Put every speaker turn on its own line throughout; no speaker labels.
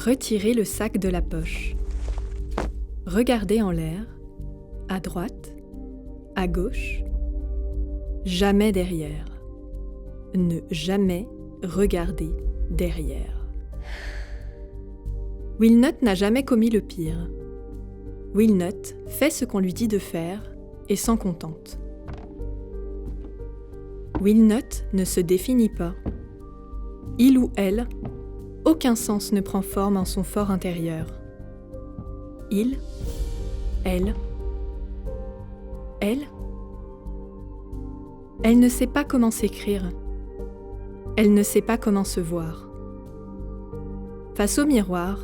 Retirez le sac de la poche. Regardez en l'air, à droite, à gauche, jamais derrière. Ne jamais regarder derrière. Will-Not n'a jamais commis le pire. Will-Not fait ce qu'on lui dit de faire et s'en contente. Will-Not ne se définit pas. Il ou elle, aucun sens ne prend forme en son fort intérieur. Il, elle ne sait pas comment s'écrire. Elle ne sait pas comment se voir. Face au miroir,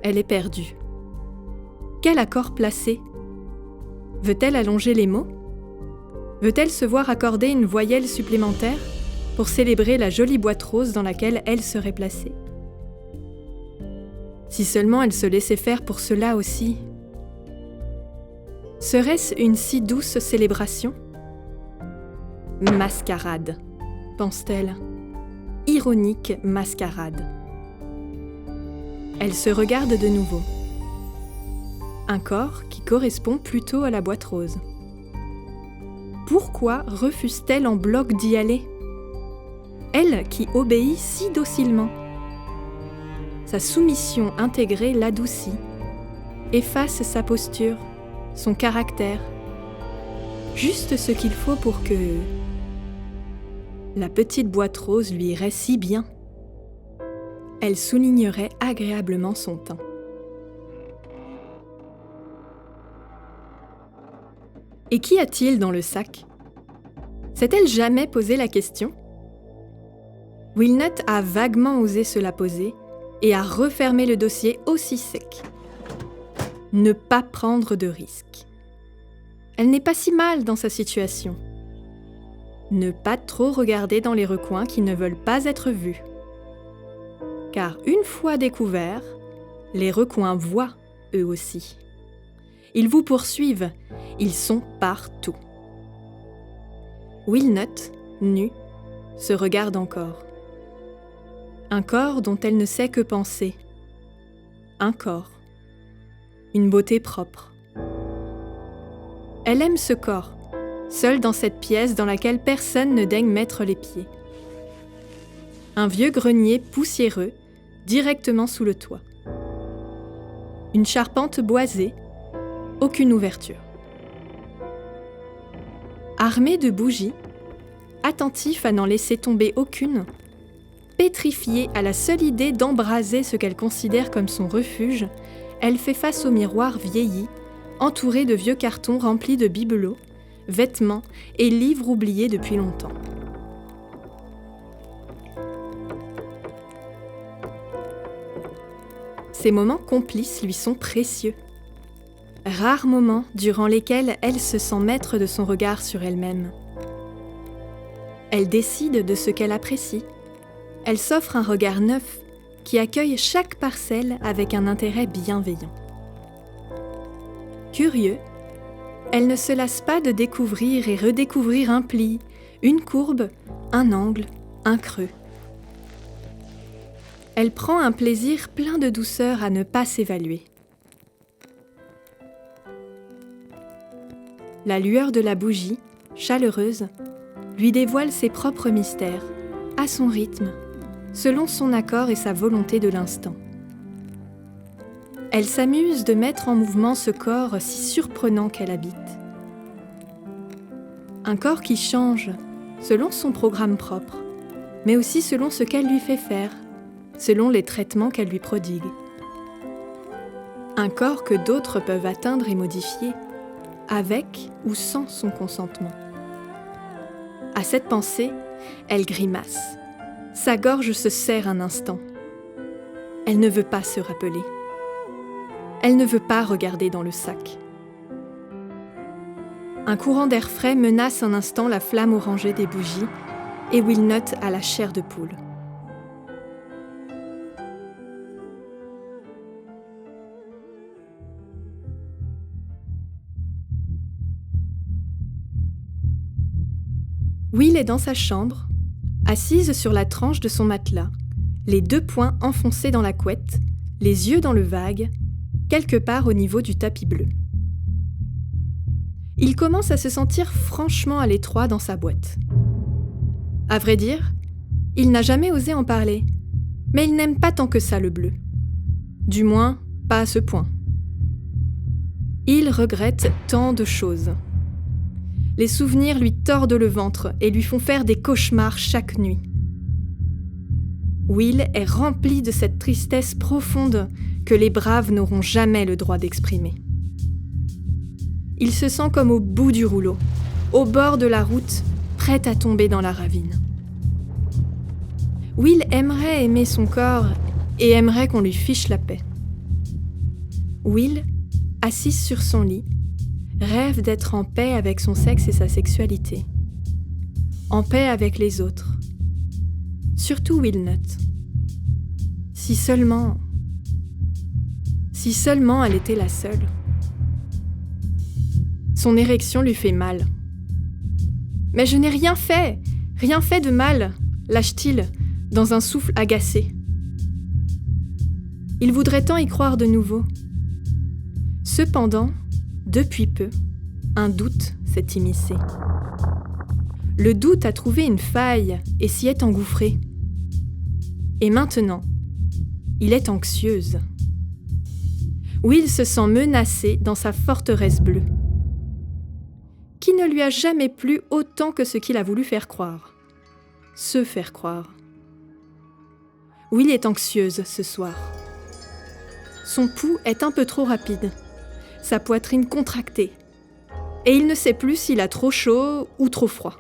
elle est perdue. Quel accord placer ? Veut-elle allonger les mots ? Veut-elle se voir accorder une voyelle supplémentaire pour célébrer la jolie boîte rose dans laquelle elle serait placée ? Si seulement elle se laissait faire pour cela aussi. Serait-ce une si douce célébration ? Mascarade, pense-t-elle. Ironique mascarade. Elle se regarde de nouveau. Un corps qui correspond plutôt à la boîte rose. Pourquoi refuse-t-elle en bloc d'y aller ? Elle qui obéit si docilement. Sa soumission intégrée l'adoucit, efface sa posture, son caractère. Juste ce qu'il faut pour que la petite boîte rose lui irait si bien. Elle soulignerait agréablement son teint. Et qu'y a-t-il dans le sac ? S'est-elle jamais posé la question ? Will-Not a vaguement osé se la poser et a refermé le dossier aussi sec. Ne pas prendre de risques. Elle n'est pas si mal dans sa situation. Ne pas trop regarder dans les recoins qui ne veulent pas être vus. Car une fois découverts, les recoins voient eux aussi. Ils vous poursuivent, ils sont partout. Will-Not, nue, se regarde encore. Un corps dont elle ne sait que penser. Un corps. Une beauté propre. Elle aime ce corps, seule dans cette pièce dans laquelle personne ne daigne mettre les pieds. Un vieux grenier poussiéreux, directement sous le toit. Une charpente boisée, aucune ouverture. Armée de bougies, attentif à n'en laisser tomber aucune, pétrifiée à la seule idée d'embraser ce qu'elle considère comme son refuge, elle fait face au miroir vieilli, entouré de vieux cartons remplis de bibelots, vêtements et livres oubliés depuis longtemps. Ces moments complices lui sont précieux. Rares moments durant lesquels elle se sent maître de son regard sur elle-même. Elle décide de ce qu'elle apprécie. Elle s'offre un regard neuf qui accueille chaque parcelle avec un intérêt bienveillant. Curieux, elle ne se lasse pas de découvrir et redécouvrir un pli, une courbe, un angle, un creux. Elle prend un plaisir plein de douceur à ne pas s'évaluer. La lueur de la bougie, chaleureuse, lui dévoile ses propres mystères, à son rythme, selon son accord et sa volonté de l'instant. Elle s'amuse de mettre en mouvement ce corps si surprenant qu'elle habite. Un corps qui change, selon son programme propre, mais aussi selon ce qu'elle lui fait faire, selon les traitements qu'elle lui prodigue. Un corps que d'autres peuvent atteindre et modifier, avec ou sans son consentement. À cette pensée, elle grimace. Sa gorge se serre un instant. Elle ne veut pas se rappeler. Elle ne veut pas regarder dans le sac. Un courant d'air frais menace un instant la flamme orangée des bougies et Will-Not a la chair de poule. Will est dans sa chambre, assise sur la tranche de son matelas, les deux poings enfoncés dans la couette, les yeux dans le vague, quelque part au niveau du tapis bleu. Il commence à se sentir franchement à l'étroit dans sa boîte. À vrai dire, il n'a jamais osé en parler, mais il n'aime pas tant que ça le bleu. Du moins, pas à ce point. Il regrette tant de choses. Les souvenirs lui tordent le ventre et lui font faire des cauchemars chaque nuit. Will est rempli de cette tristesse profonde que les braves n'auront jamais le droit d'exprimer. Il se sent comme au bout du rouleau, au bord de la route, prêt à tomber dans la ravine. Will aimerait aimer son corps et aimerait qu'on lui fiche la paix. Will, assise sur son lit, rêve d'être en paix avec son sexe et sa sexualité. En paix avec les autres. Surtout Will Nutt. Si seulement elle était la seule. Son érection lui fait mal. « Mais je n'ai rien fait de mal !» lâche-t-il, dans un souffle agacé. Il voudrait tant y croire de nouveau. Cependant, depuis peu, un doute s'est immiscé. Le doute a trouvé une faille et s'y est engouffré. Et maintenant, il est anxieuse. Will se sent menacé dans sa forteresse bleue, qui ne lui a jamais plu autant que ce qu'il a voulu faire croire. Se faire croire. Will est anxieuse ce soir. Son pouls est un peu trop rapide, sa poitrine contractée, et il ne sait plus s'il a trop chaud ou trop froid.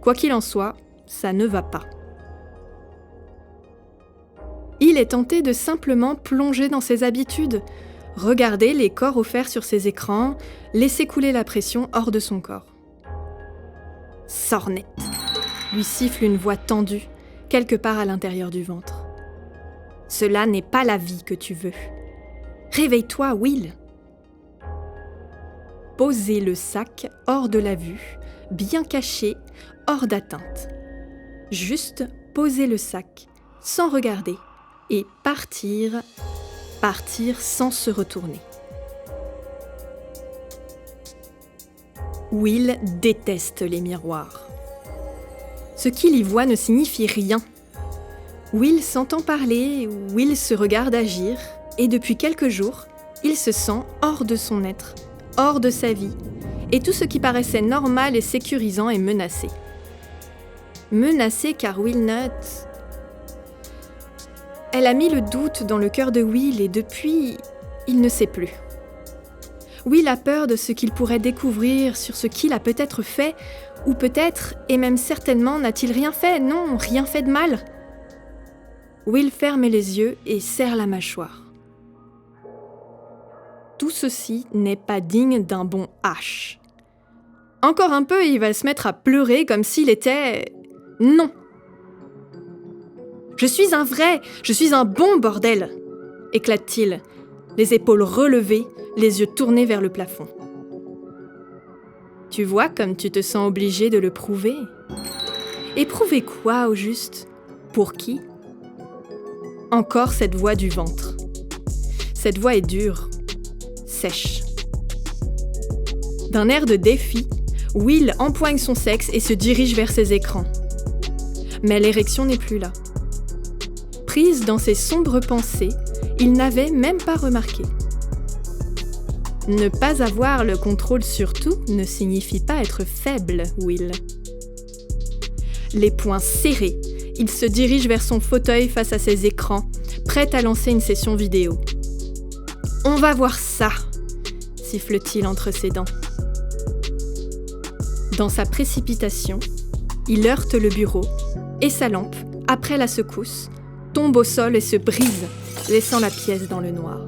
Quoi qu'il en soit, ça ne va pas. Il est tenté de simplement plonger dans ses habitudes, regarder les corps offerts sur ses écrans, laisser couler la pression hors de son corps. « Sornette !» lui siffle une voix tendue, quelque part à l'intérieur du ventre. « Cela n'est pas la vie que tu veux. Réveille-toi, Will !» Posez le sac hors de la vue, bien caché, hors d'atteinte. Juste poser le sac, sans regarder, et partir sans se retourner. Will déteste les miroirs. Ce qu'il y voit ne signifie rien. Will s'entend parler, Will se regarde agir, et depuis quelques jours, il se sent hors de son être, hors de sa vie, et tout ce qui paraissait normal et sécurisant est menacé. Menacé car Will Nutt... Elle a mis le doute dans le cœur de Will et depuis, il ne sait plus. Will a peur de ce qu'il pourrait découvrir sur ce qu'il a peut-être fait, ou peut-être, et même certainement, n'a-t-il rien fait, non, rien fait de mal. Will ferme les yeux et serre la mâchoire. Tout ceci n'est pas digne d'un bon H. Encore un peu, il va se mettre à pleurer comme s'il était... Non. « Je suis un bon bordel !» éclate-t-il, les épaules relevées, les yeux tournés vers le plafond. Tu vois comme tu te sens obligé de le prouver. Et prouver quoi au juste ? Pour qui ? Encore cette voix du ventre. Cette voix est dure, sèche. D'un air de défi, Will empoigne son sexe et se dirige vers ses écrans. Mais l'érection n'est plus là. Prise dans ses sombres pensées, il n'avait même pas remarqué. Ne pas avoir le contrôle sur tout ne signifie pas être faible, Will. Les poings serrés, il se dirige vers son fauteuil face à ses écrans, prêt à lancer une session vidéo. « On va voir ça !» siffle-t-il entre ses dents. Dans sa précipitation, il heurte le bureau et sa lampe, après la secousse, tombe au sol et se brise, laissant la pièce dans le noir.